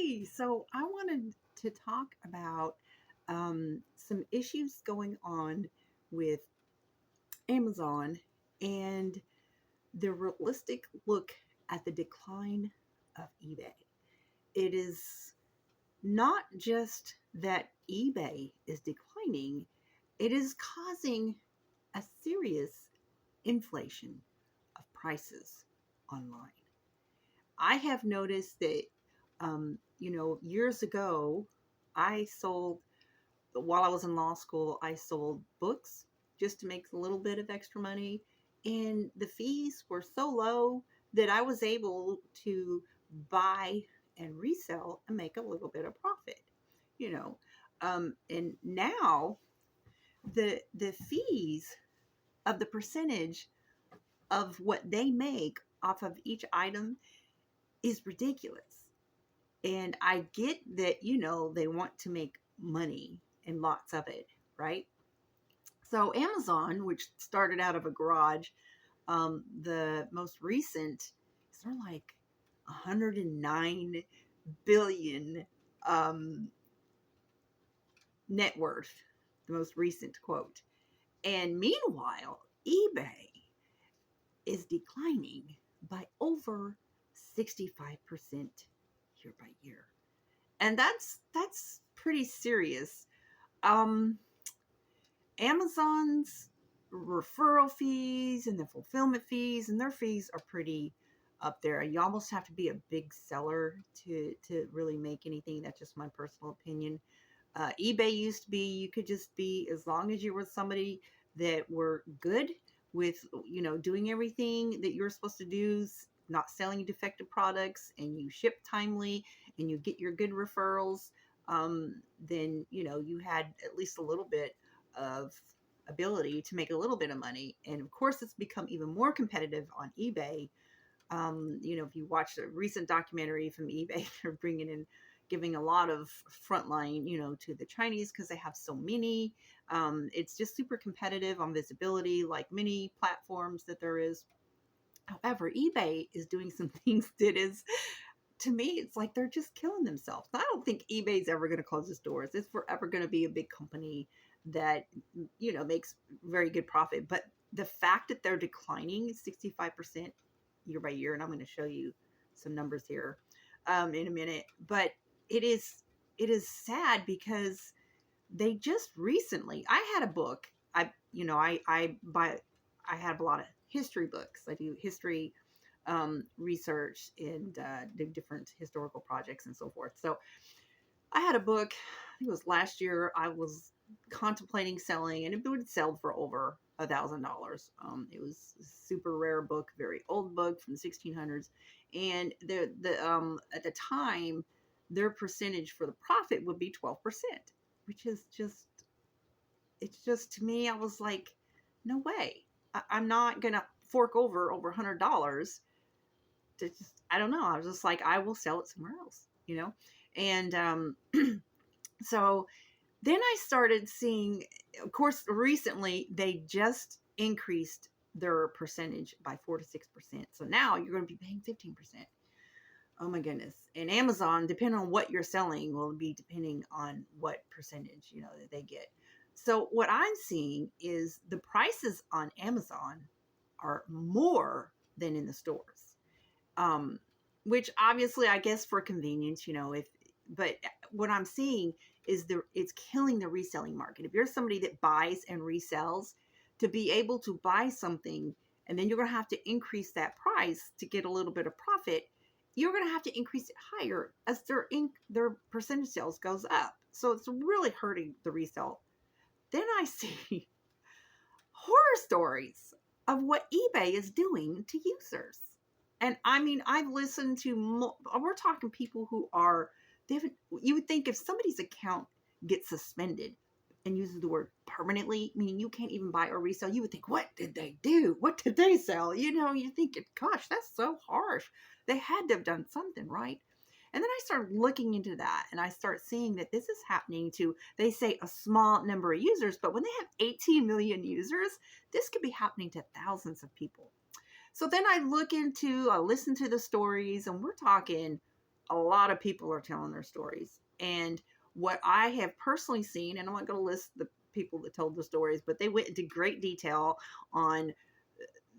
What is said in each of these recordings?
Hey, so I wanted to talk about some issues going on with Amazon and the realistic look at the decline of eBay. It is not just that eBay is declining, it is causing a serious inflation of prices online. I have noticed that, years ago, I sold, while I was in law school, I sold books just to make a little bit of extra money. And the fees were so low that I was able to buy and resell and make a little bit of profit, you know. And now the fees of the percentage of what they make off of each item is ridiculous. And I get that, they want to make money and lots of it, right? So Amazon, which started out of a garage, the most recent, they're like 109 billion um, net worth, the most recent quote. And meanwhile, eBay is declining by over 65% year by year. And that's pretty serious. Um, Amazon's referral fees and the fulfillment fees and their fees are pretty up there. You almost have to be a big seller to really make anything. That's just my personal opinion. eBay used to be, you could just be, as long as you were somebody that were good with, doing everything that you're supposed to do, not selling defective products, and you ship timely and you get your good referrals, then, you had at least a little bit of ability to make a little bit of money. And of course, it's become even more competitive on eBay. If you watch a recent documentary from eBay, they're bringing in, giving a lot of frontline, to the Chinese because they have so many. It's just super competitive on visibility, like many platforms that there is. However, eBay is doing some things that is, to me, it's like they're just killing themselves. I don't think eBay's ever going to close its doors. It's forever going to be a big company that, makes very good profit. But the fact that they're declining 65% year by year, and I'm going to show you some numbers here in a minute, but it is sad because they just recently, I had a book. I have a lot of history books. I do history research and do different historical projects and so forth. So I had a book, I think it was last year, I was contemplating selling, and it would sell for over $1,000. It was a super rare book, very old book from the 1600s. And the at the time, their percentage for the profit would be 12%, which is just, it's just, to me, I was like, no way. I'm not going to fork over $100 to just, I don't know. I was just like, I will sell it somewhere else, And so then I started seeing, of course, recently they just increased their percentage by 4 to 6%. So now you're going to be paying 15%. Oh my goodness. And Amazon, depending on what you're selling, will be depending on what percentage, that they get. So what I'm seeing is the prices on Amazon are more than in the stores. Which obviously, I guess, for convenience, but what I'm seeing is it's killing the reselling market. If you're somebody that buys and resells, to be able to buy something and then you're going to have to increase that price to get a little bit of profit, you're going to have to increase it higher as their percentage sales goes up. So it's really hurting the resale. Then I see horror stories of what eBay is doing to users. And I mean, I've listened to, we're talking people who are, you would think if somebody's account gets suspended and uses the word permanently, meaning you can't even buy or resell, you would think, what did they do? What did they sell? You're thinking, gosh, that's so harsh. They had to have done something, right? And then I started looking into that and I start seeing that this is happening to, they say, a small number of users, but when they have 18 million users, this could be happening to thousands of people. So then I listen to the stories, and we're talking a lot of people are telling their stories. And what I have personally seen, and I'm not going to list the people that told the stories, but they went into great detail on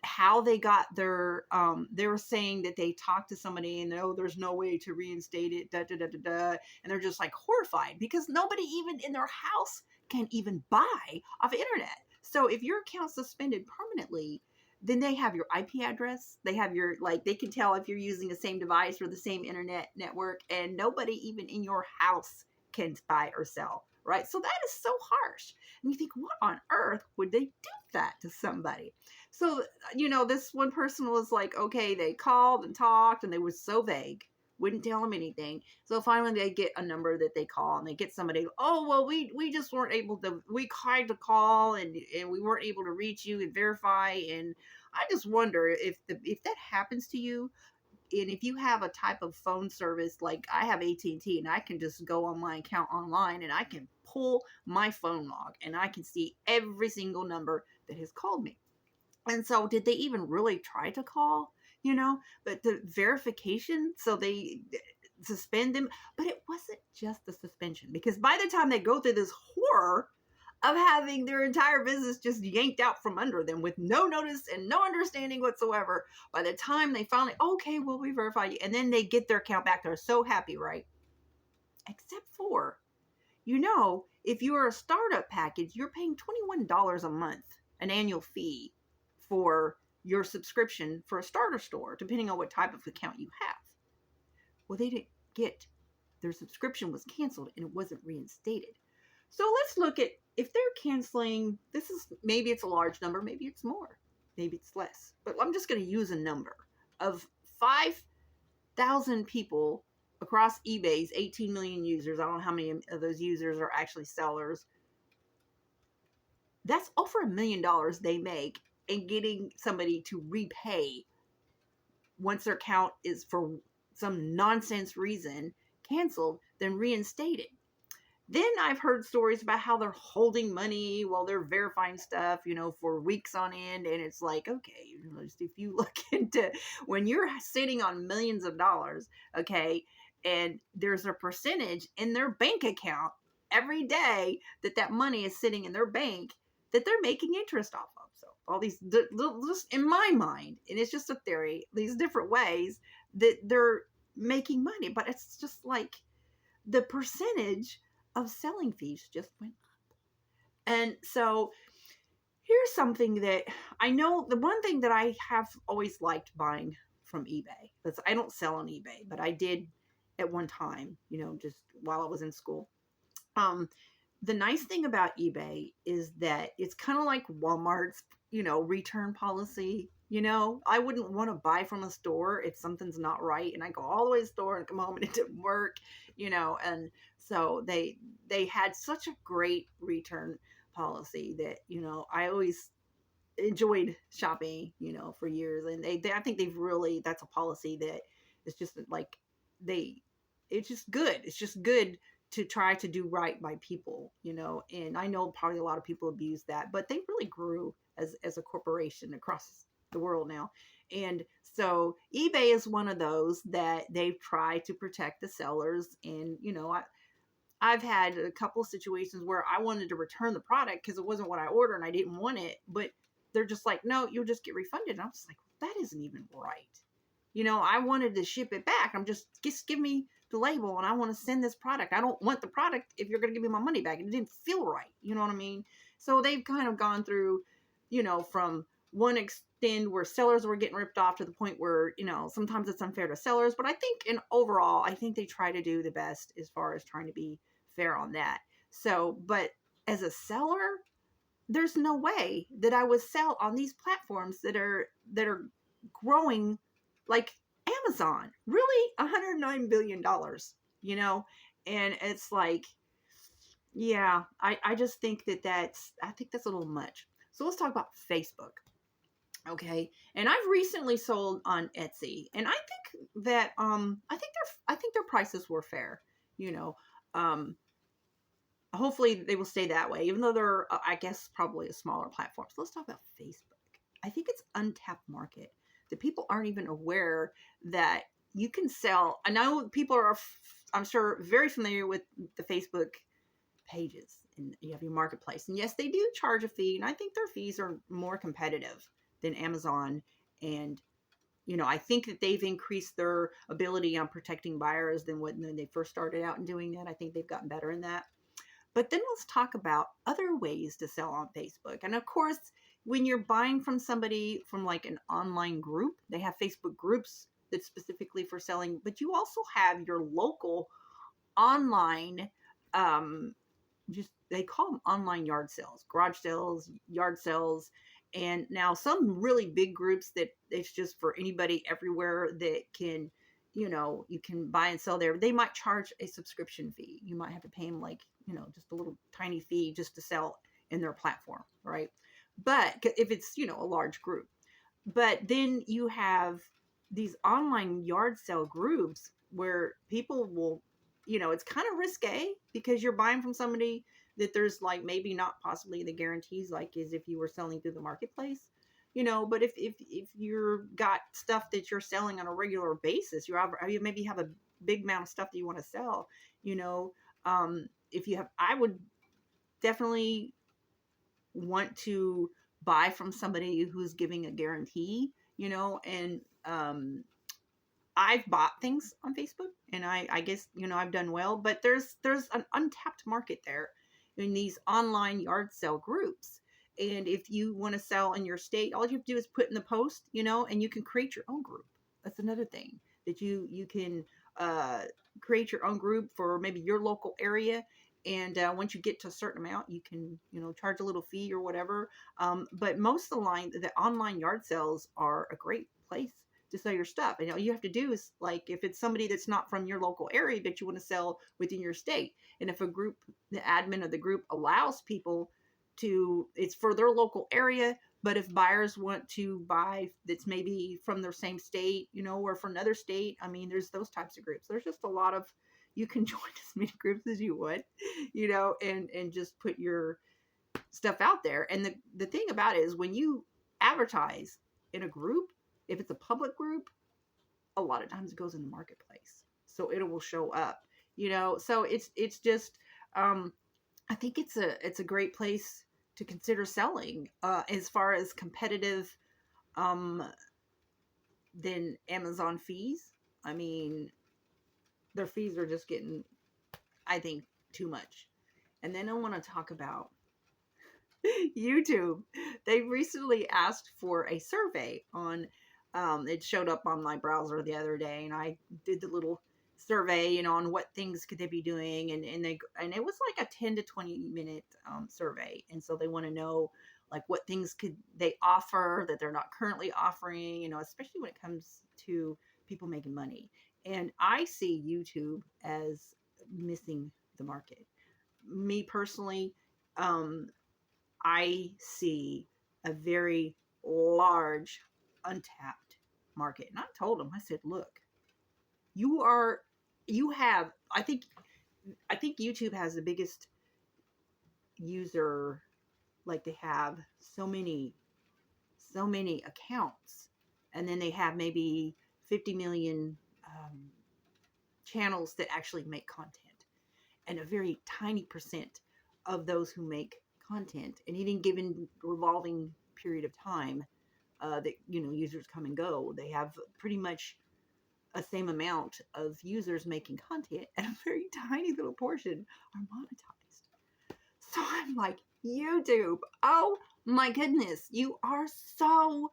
how they got their they were saying that they talked to somebody and oh, there's no way to reinstate it, da, da, da, da, da, and they're just like horrified because nobody even in their house can even buy off the internet. So if your account's suspended permanently, then they have your IP address, they have your, like, they can tell if you're using the same device or the same internet network, and nobody even in your house can buy or sell, right? So that is so harsh. And you think, what on earth would they do that to somebody? So, this one person was like, okay, they called and talked and they were so vague, wouldn't tell them anything. So finally they get a number that they call and they get somebody, oh, well, we just weren't able to, we tried to call and we weren't able to reach you and verify. And I just wonder if that happens to you, and if you have a type of phone service, like I have AT&T, and I can just go on my account online and I can pull my phone log and I can see every single number that has called me. And so did they even really try to call, but the verification, so they suspend them, but it wasn't just the suspension, because by the time they go through this horror of having their entire business just yanked out from under them with no notice and no understanding whatsoever, by the time they finally, okay, well, we verify you, and then they get their account back, they're so happy, right? Except for, if you're a startup package, you're paying $21 a month, an annual fee for your subscription for a starter store, depending on what type of account you have. Well, they didn't get, their subscription was canceled and it wasn't reinstated. So let's look at, if they're canceling, maybe it's a large number, maybe it's more, maybe it's less, but I'm just going to use a number of 5,000 people across eBay's 18 million users. I don't know how many of those users are actually sellers. That's over $1 million they make in getting somebody to repay once their account is, for some nonsense reason, canceled, then reinstated. Then I've heard stories about how they're holding money while they're verifying stuff, for weeks on end. And it's like, okay, if you look into, when you're sitting on millions of dollars, okay, and there's a percentage in their bank account every day that money is sitting in their bank that they're making interest off of. So all these, just in my mind, and it's just a theory, these different ways that they're making money, but it's just like the percentage of selling fees just went up. And so here's something that I know, the one thing that I have always liked buying from eBay, that's, I don't sell on eBay, but I did at one time, just while I was in school. The nice thing about eBay is that it's kind of like Walmart's, return policy. I wouldn't want to buy from a store if something's not right, and I go all the way to the store and come home and it didn't work, and so they had such a great return policy that, I always enjoyed shopping, for years. And I think they've really, that's a policy that is just like, it's just good. It's just good to try to do right by people, and I know probably a lot of people abuse that, but they really grew as a corporation across the world now. And so eBay is one of those that they've tried to protect the sellers. And, I've had a couple of situations where I wanted to return the product because it wasn't what I ordered and I didn't want it, but they're just like, no, you'll just get refunded. And I'm just like, that isn't even right. I wanted to ship it back. Just give me the label and I want to send this product. I don't want the product if you're going to give me my money back. It didn't feel right. You know what I mean? So they've kind of gone through, from one extent where sellers were getting ripped off to the point where, sometimes it's unfair to sellers. But I think overall, I think they try to do the best as far as trying to be fair on that. So, but as a seller, there's no way that I would sell on these platforms that are growing like Amazon, really $109 billion, and it's like, yeah, I just think that's a little much. So let's talk about Facebook. Okay. And I've recently sold on Etsy, and I think that, I think their prices were fair, hopefully they will stay that way, even though they're, I guess, probably a smaller platform. So let's talk about Facebook. I think it's untapped market that people aren't even aware that you can sell. I know people are, I'm sure, very familiar with the Facebook pages, and you have your marketplace. And yes, they do charge a fee, and I think their fees are more competitive than Amazon. And I think that they've increased their ability on protecting buyers than when they first started out and doing that. I think they've gotten better in that. But then let's talk about other ways to sell on Facebook. And of course, when you're buying from somebody from like an online group, they have Facebook groups that's specifically for selling, but you also have your local online, um, just they call them online yard sales, garage sales, yard sales. And now some really big groups that it's just for anybody everywhere that can, you can buy and sell there. They might charge a subscription fee. You might have to pay them like, just a little tiny fee just to sell in their platform, right? But if it's, a large group. But then you have these online yard sale groups where people will, it's kind of risque because you're buying from somebody that there's like maybe not possibly the guarantees like as if you were selling through the marketplace. But if you're got stuff that you're selling on a regular basis, you maybe have a big amount of stuff that you want to sell, if you have, I would definitely want to buy from somebody who's giving a guarantee, and I've bought things on Facebook, and I guess, I've done well, but there's an untapped market there in these online yard sale groups. And if you want to sell in your state, all you have to do is put in the post, and you can create your own group. That's another thing that you can create your own group for maybe your local area. And once you get to a certain amount, you can, charge a little fee or whatever. But most of the online yard sales are a great place to sell your stuff. And all you have to do is, like, if it's somebody that's not from your local area that you want to sell within your state, and if the admin of the group allows people to, it's for their local area. But if buyers want to buy that's maybe from their same state, or from another state, I mean, there's those types of groups. There's just a lot of, you can join as many groups as you want, and just put your stuff out there. And the thing about it is when you advertise in a group, if it's a public group, a lot of times it goes in the marketplace, so it will show up. So it's just, I think it's a great place to consider selling, as far as competitive, than Amazon fees. I mean, their fees are just getting, I think, too much. And then I want to talk about YouTube. They recently asked for a survey on, it showed up on my browser the other day, and I did the little survey, on what things could they be doing, and it was like a 10 to 20 minute survey. And so they want to know, like, what things could they offer that they're not currently offering, especially when it comes to people making money. And I see YouTube as missing the market. Me personally, I see a very large untapped market. And I told them, I said, look, you have, I think YouTube has the biggest user, like they have so many accounts, and then they have maybe 50 million channels that actually make content, and a very tiny percent of those who make content, and even given revolving period of time, that users come and go, they have pretty much a same amount of users making content, and a very tiny little portion are monetized. So I'm like, YouTube, oh my goodness, you are so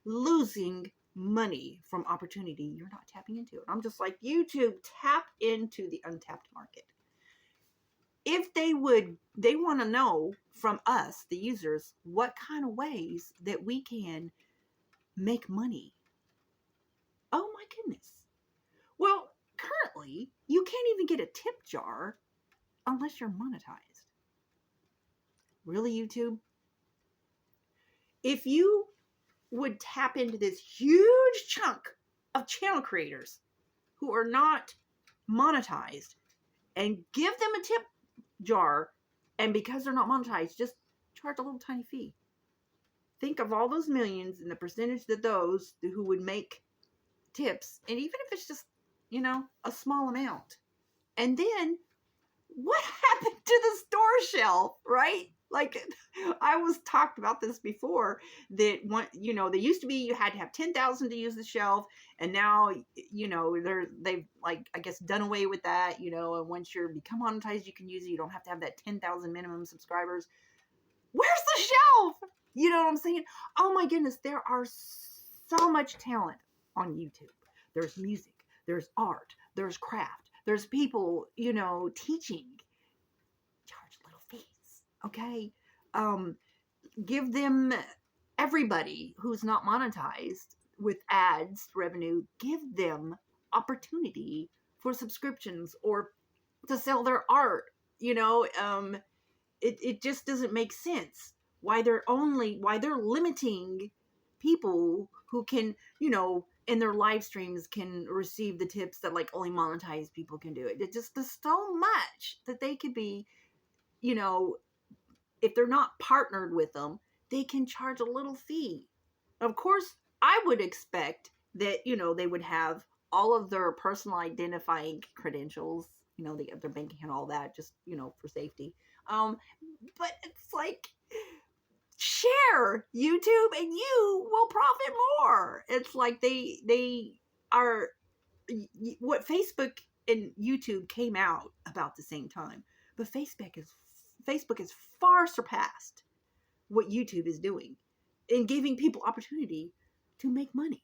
losing money from opportunity you're not tapping into. And I'm just like, YouTube, tap into the untapped market. If they want to know from us, the users, what kind of ways that we can make money. Oh my goodness. Well, currently, you can't even get a tip jar unless you're monetized. Really, YouTube? If you would tap into this huge chunk of channel creators who are not monetized and give them a tip jar, and because they're not monetized, just charge a little tiny fee. Think of all those millions and the percentage that those who would make tips, and even if it's just, a small amount. And then what happened to the store shelf, right? Like, I was talked about this before, that one, they used to be, you had to have 10,000 to use the shelf, and now, they've, like, I guess, done away with that, and once you're become monetized, you can use it. You don't have to have that 10,000 minimum subscribers. Where's the shelf? You know what I'm saying? Oh my goodness, there are so much talent on YouTube. There's music, there's art, there's craft, there's people, teaching. Charge little fees, okay? Give them, everybody who's not monetized with ads revenue, give them opportunity for subscriptions or to sell their art. It just doesn't make sense why they're limiting people who can, in their live streams can receive the tips that, like, only monetized people can do it. It just, there's so much that they could be, if they're not partnered with them, they can charge a little fee. Of course, I would expect that, they would have all of their personal identifying credentials, their bank account, all that, just, for safety. But it's like, share YouTube and you will profit more. It's like they are, what Facebook and YouTube came out about the same time, but Facebook has far surpassed what YouTube is doing in giving people opportunity to make money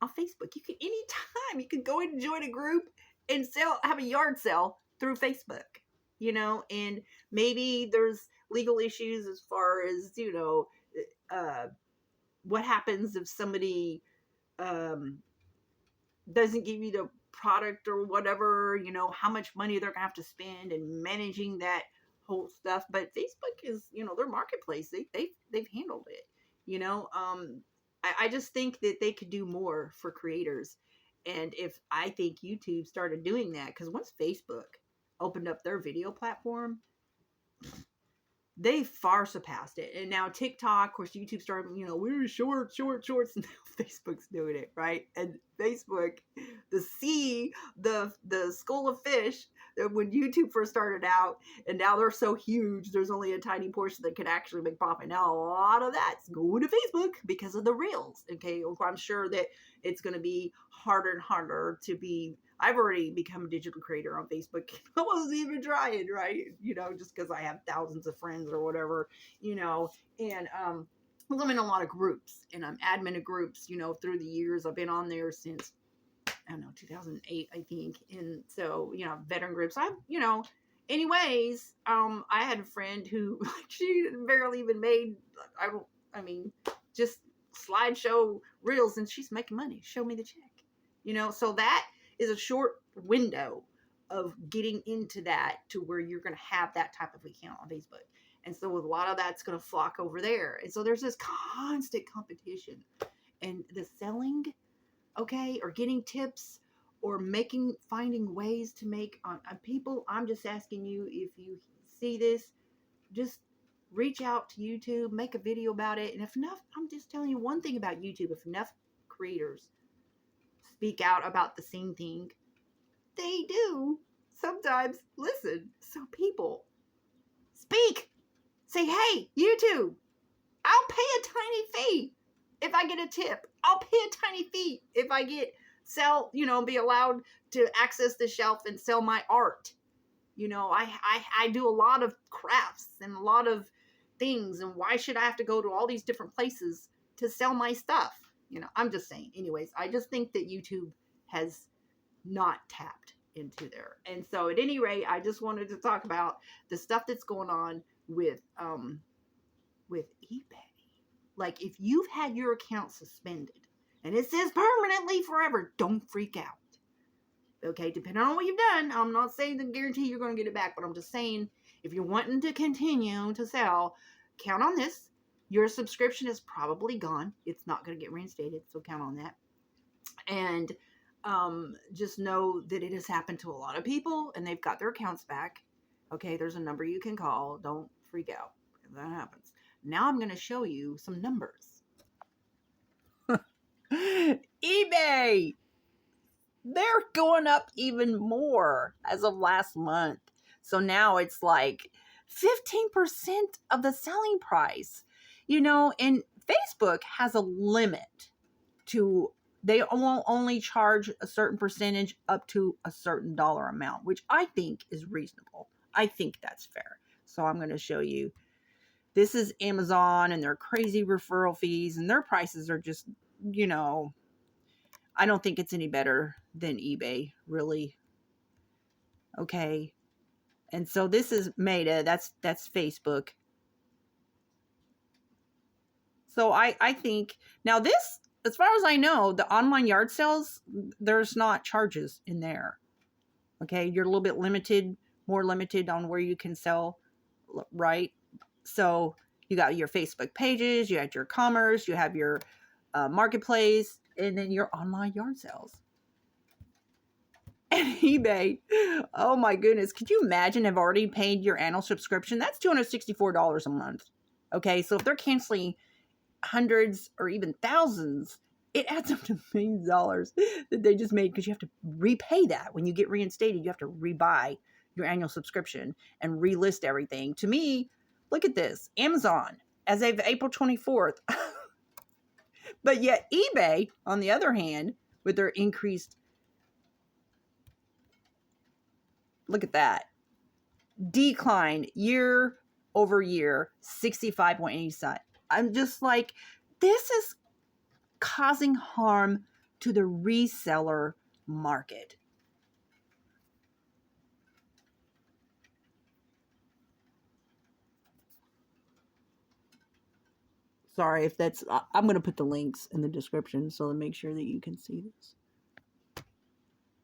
on Facebook. You can, anytime you can go in and join a group and have a yard sale through Facebook, and maybe there's legal issues as far as, what happens if somebody doesn't give you the product or whatever, how much money they're gonna have to spend and managing that whole stuff. But Facebook is, their marketplace. They've handled it. I just think that they could do more for creators. And if I think YouTube started doing that, because once Facebook opened up their video platform, they far surpassed it. And now TikTok, of course, YouTube started, we're shorts, and now Facebook's doing it, right? And Facebook, the school of fish, that when YouTube first started out, and now they're so huge, there's only a tiny portion that can actually make profit. Now, a lot of that's going to Facebook because of the Reels, okay? I'm sure that it's going to be harder and harder to be. I've already become a digital creator on Facebook. I wasn't even trying, right? Just because I have thousands of friends or whatever, and I'm in a lot of groups, and I'm admin of groups, through the years. I've been on there since, I don't know, 2008, I think. And so, veteran groups, anyways, I had a friend who, she barely even made, just slideshow reels, and she's making money. Show me the check, so that is a short window of getting into that to where you're going to have that type of account on Facebook. And so with a lot of that's going to flock over there. And so there's this constant competition, and the selling, okay, or getting tips or finding ways to make on people. I'm just asking you, if you see this, just reach out to YouTube, make a video about it. And if enough, I'm just telling you one thing about YouTube, if enough creators speak out about the same thing, they do sometimes listen. So people speak, say, hey, YouTube, I'll pay a tiny fee if I get a tip. I'll pay a tiny fee if I be allowed to access the shelf and sell my art. I do a lot of crafts and a lot of things, and why should I have to go to all these different places to sell my stuff? I'm just saying. Anyways, I just think that YouTube has not tapped into there. And so at any rate, I just wanted to talk about the stuff that's going on with eBay. Like, if you've had your account suspended and it says permanently forever, don't freak out. Okay, depending on what you've done, I'm not saying the guarantee you're going to get it back, but I'm just saying, if you're wanting to continue to sell, count on this. Your subscription is probably gone. It's not going to get reinstated, so count on that. And just know that it has happened to a lot of people, and they've got their accounts back. Okay, there's a number you can call. Don't freak out if that happens. Now I'm going to show you some numbers. eBay! they're going up even more as of last month. So now it's like 15% of the selling price. And Facebook has a limit to, they will only charge a certain percentage up to a certain dollar amount, which I think is reasonable. I think that's fair. So I'm going to show you. This is Amazon and their crazy referral fees, and their prices are just, I don't think it's any better than eBay, really. Okay. And so this is Meta. That's Facebook. So I think now this, as far as I know, the online yard sales, there's not charges in there. Okay. You're a little bit limited, more limited on where you can sell, right? So you got your Facebook pages, you have your commerce, you have your marketplace, and then your online yard sales. And eBay, oh my goodness, could you imagine have already paid your annual subscription? That's $264 a month. Okay, so if they're canceling hundreds or even thousands, it adds up to millions of dollars that they just made, because you have to repay that. When you get reinstated, you have to rebuy your annual subscription and relist everything. To me, look at this. Amazon, as of April 24th. But yet eBay, on the other hand, with their increased, look at that, decline year over year, 65.87. I'm just like, this is causing harm to the reseller market. Sorry if that's, I'm going to put the links in the description so to make sure that you can see this.